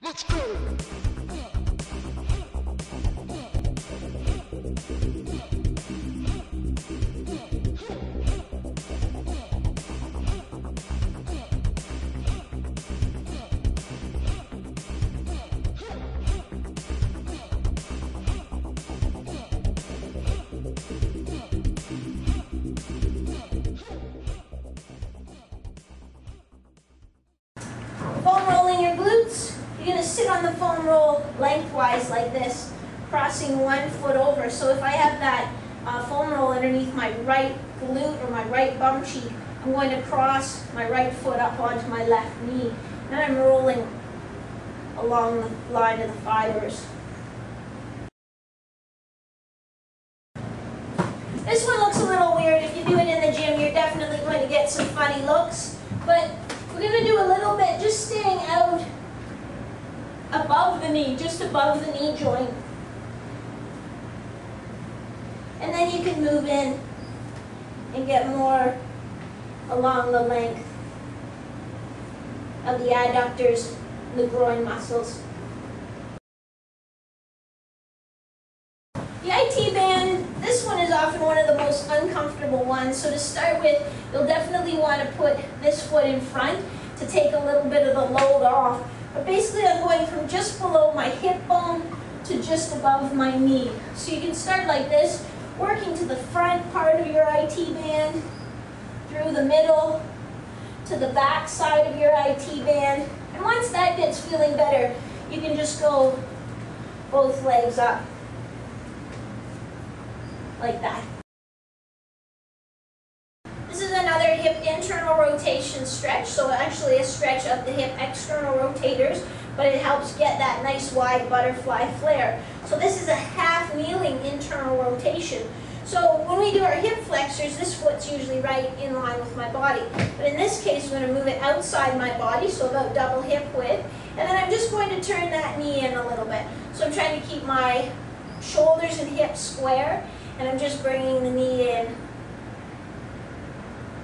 Let's go! Foam rolling your glutes. You're going to sit on the foam roll lengthwise like this, crossing one foot over. So if I have that foam roll underneath my right glute or my right bum cheek, I'm going to cross my right foot up onto my left knee. And I'm rolling along the line of the fibers. This one looks a little weird. If you do it in the gym, you're definitely going to get some funny looks. But we're going to do a little bit just staying out above the knee, just above the knee joint. And then you can move in and get more along the length of the adductors, the groin muscles. The IT band, this one is often one of the most uncomfortable ones. So to start with, you'll definitely want to put this foot in front to take a little bit of the load off. But basically I'm going from just below my hip bone to just above my knee. So you can start like this, working to the front part of your IT band, through the middle, to the back side of your IT band. And once that gets feeling better, you can just go both legs up, like that. This is another hip internal rotation stretch, so actually a stretch of the hip external rotators, but it helps get that nice wide butterfly flare. So this is a half kneeling internal rotation. So when we do our hip flexors, this foot's usually right in line with my body. But in this case, I'm going to move it outside my body, so about double hip width. And then I'm just going to turn that knee in a little bit. So I'm trying to keep my shoulders and hips square, and I'm just bringing the knee in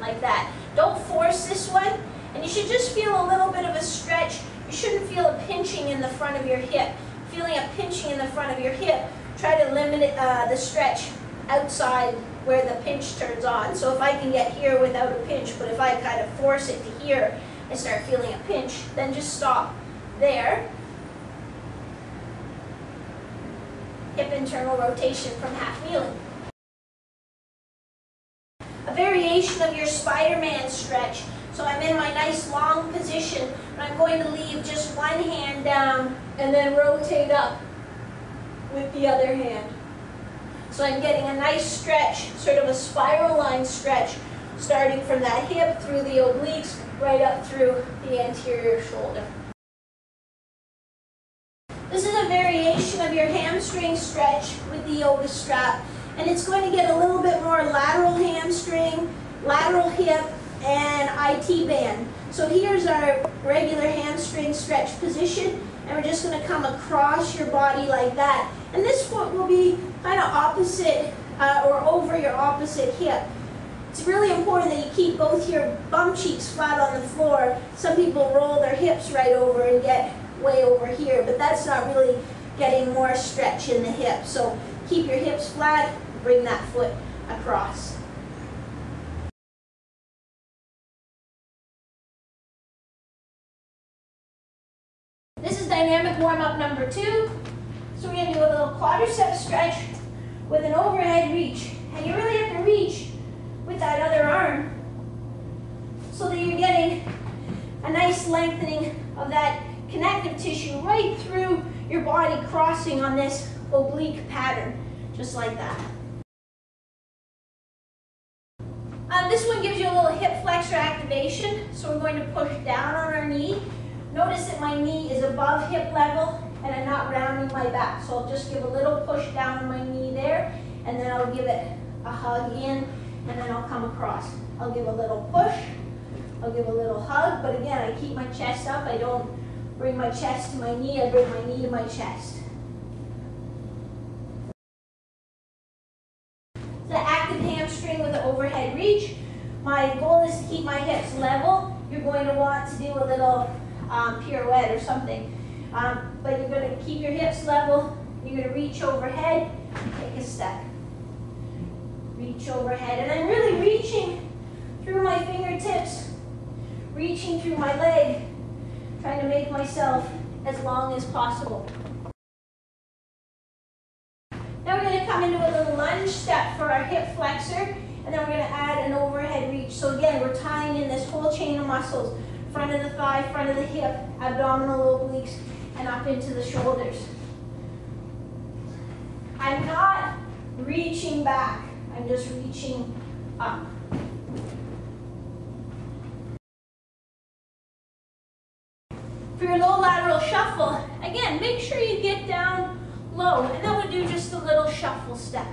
like that. Don't force this one, and you should just feel a little bit of a stretch. You shouldn't feel a pinching in the front of your hip. Feeling a pinching in the front of your hip, try to limit it, the stretch outside where the pinch turns on. So if I can get here without a pinch, but if I kind of force it to here, I start feeling a pinch, then just stop there. Hip internal rotation from half kneeling. A variation of your Spider-Man stretch. So I'm in my nice long position, but I'm going to leave just one hand down and then rotate up with the other hand. So I'm getting a nice stretch, sort of a spiral line stretch, starting from that hip through the obliques, right up through the anterior shoulder. This is a variation of your hamstring stretch with the yoga strap. And it's going to get a little bit more lateral hamstring, lateral hip, and IT band. So here's our regular hamstring stretch position, and we're just going to come across your body like that. And this foot will be kind of opposite or over your opposite hip. It's really important that you keep both your bum cheeks flat on the floor. Some people roll their hips right over and get way over here, but that's not really getting more stretch in the hip. So keep your hips flat, bring that foot across. This is dynamic warm-up number 2. So we're going to do a little quadricep stretch with an overhead reach. And you really have to reach with that other arm so that you're getting a nice lengthening of that connective tissue right through your body, crossing on this oblique pattern, just like that. This one gives you a little hip flexor activation, so we're going to push down on our knee. Notice that my knee is above hip level and I'm not rounding my back, so I'll just give a little push down on my knee there, and then I'll give it a hug in, and then I'll come across. I'll give a little push, I'll give a little hug, but again, I keep my chest up. I don't bring my chest to my knee, I bring my knee to my chest. The active hamstring with the overhead reach. My goal is to keep my hips level. You're going to want to do a little pirouette or something. But you're going to keep your hips level. You're going to reach overhead, take a step. Reach overhead, and I'm really reaching through my fingertips, reaching through my leg, trying to make myself as long as possible. Now we're going to come into a little lunge step for our hip flexor, and then we're going to add an overhead reach. So again, we're tying in this whole chain of muscles, front of the thigh, front of the hip, abdominal obliques, and up into the shoulders. I'm not reaching back, I'm just reaching up. For your low lateral shuffle, again, make sure you get down low, and then we'll do just a little shuffle step.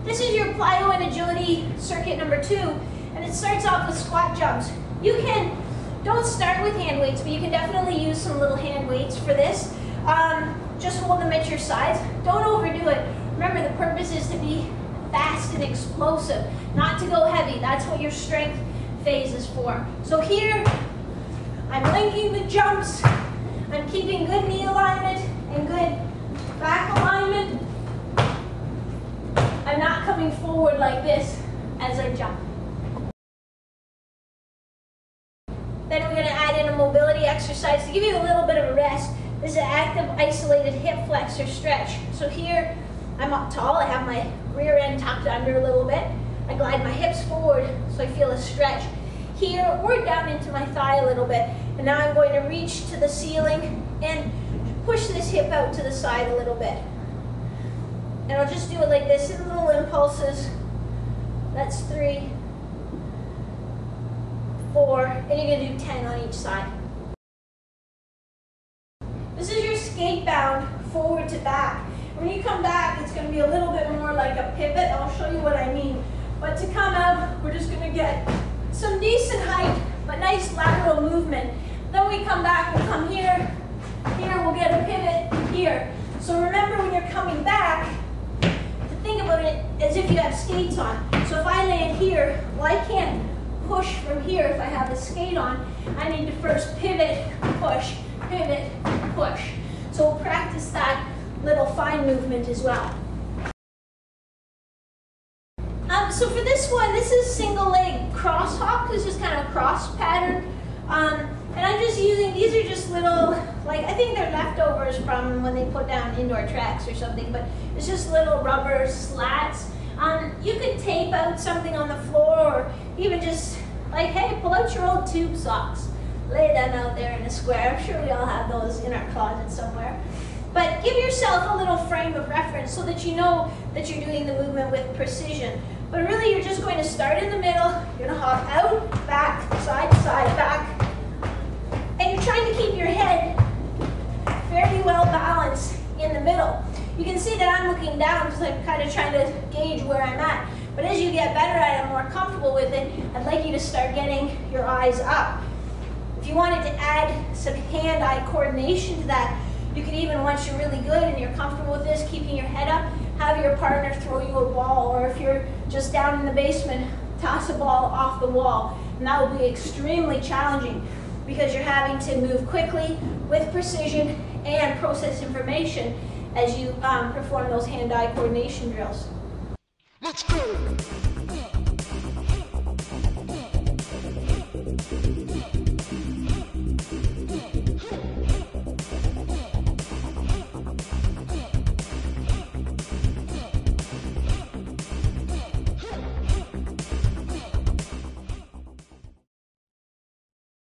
This is your plyo and agility circuit number 2, and it starts off with squat jumps. Don't start with hand weights, but you can definitely use some little hand weights for this. Just hold them at your sides. Don't overdo it. Remember, the purpose is to be fast and explosive, not to go heavy. That's what your strength phase is for. So here, I'm linking the jumps. I'm keeping good knee alignment and good back alignment. I'm not coming forward like this as I jump. Then we're going to add in a mobility exercise to give you a little bit of a rest. This is an active, isolated hip flexor stretch. So here, I'm up tall. I have my rear end tucked under a little bit. I glide my hips forward so I feel a stretch. Here, or down into my thigh a little bit. And now I'm going to reach to the ceiling and push this hip out to the side a little bit. And I'll just do it like this in little impulses. That's 3, 4, and you're going to do 10 on each side. This is your skate bound forward to back. When you come back, it's going to be a little bit more like a pivot. I'll show you what I mean. But to come out, we're just going to get some decent height, but nice lateral movement. Then we come back, we'll come here, here, we'll get a pivot here. So remember, when you're coming back, think about it as if you have skates on. So if I land here, well, I can't push from here if I have a skate on. I need to first pivot, push, push. So we'll practice that little fine movement as well. So for this one, this is single leg cross hop. This is kind of a cross pattern. And I'm just using, these are just little, like, I think they're leftovers from when they put down indoor tracks or something, but it's just little rubber slats. You could tape out something on the floor, or even just like, hey, pull out your old tube socks. Lay them out there in a square. I'm sure we all have those in our closet somewhere. But give yourself a little frame of reference so that you know that you're doing the movement with precision. But really, you're just going to start in the middle. You're going to hop out, back, side, back. And you're trying to keep your head fairly well balanced in the middle. You can see that I'm looking down because I'm kind of trying to gauge where I'm at. But as you get better at it and more comfortable with it, I'd like you to start getting your eyes up. If you wanted to add some hand-eye coordination to that, you could even, once you're really good and you're comfortable with this, keeping your head up, have your partner throw you a ball, or if you're just down in the basement, toss a ball off the wall. And that will be extremely challenging because you're having to move quickly with precision and process information as you perform those hand-eye coordination drills. Let's go!